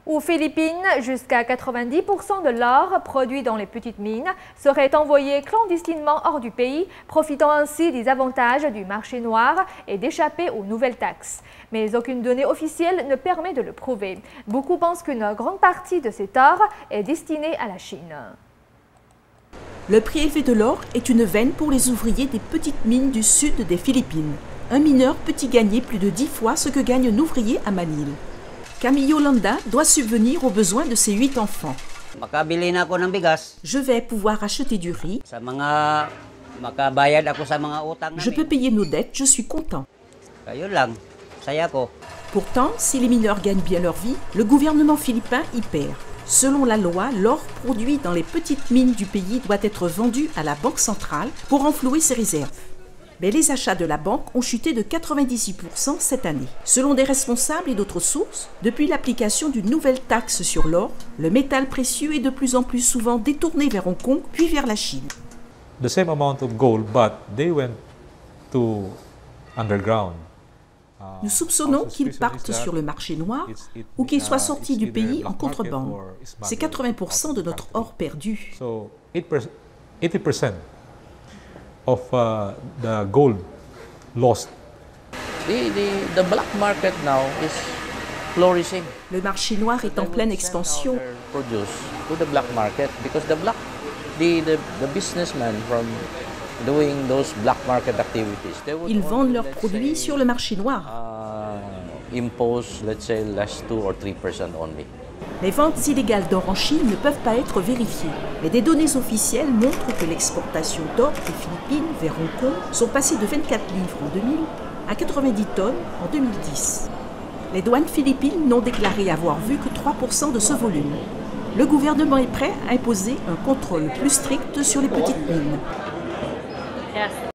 Aux Philippines, jusqu'à 90% de l'or produit dans les petites mines serait envoyé clandestinement hors du pays, profitant ainsi des avantages du marché noir et d'échapper aux nouvelles taxes. Mais aucune donnée officielle ne permet de le prouver. Beaucoup pensent qu'une grande partie de cet or est destinée à la Chine. Le prix élevé de l'or est une veine pour les ouvriers des petites mines du sud des Philippines. Un mineur peut y gagner plus de 10 fois ce que gagne un ouvrier à Manille. Camille Landa doit subvenir aux besoins de ses 8 enfants. Je vais pouvoir acheter du riz. Je peux payer nos dettes, je suis content. Pourtant, si les mineurs gagnent bien leur vie, le gouvernement philippin y perd. Selon la loi, l'or produit dans les petites mines du pays doit être vendu à la Banque centrale pour renflouer ses réserves. Mais les achats de la banque ont chuté de 96% cette année. Selon des responsables et d'autres sources, depuis l'application d'une nouvelle taxe sur l'or, le métal précieux est de plus en plus souvent détourné vers Hong Kong puis vers la Chine. The same amount of gold, but they went to underground. Nous soupçonnons qu'ils partent sur le marché noir ou qu'ils soient sortis du pays en contrebande. C'est 80% de notre or perdu. So 80% of the gold lost. The black market now is flourishing. Le marché noir est en pleine expansion. Produce to the black market because the businessmen from doing those black market activities. Ils vendent leurs produits sur le marché noir. Impose, let's say, less 2 or 3% only. Les ventes illégales d'or en Chine ne peuvent pas être vérifiées, mais des données officielles montrent que l'exportation d'or des Philippines vers Hong Kong sont passées de 24 livres en 2000 à 90 tonnes en 2010. Les douanes philippines n'ont déclaré avoir vu que 3% de ce volume. Le gouvernement est prêt à imposer un contrôle plus strict sur les petites mines.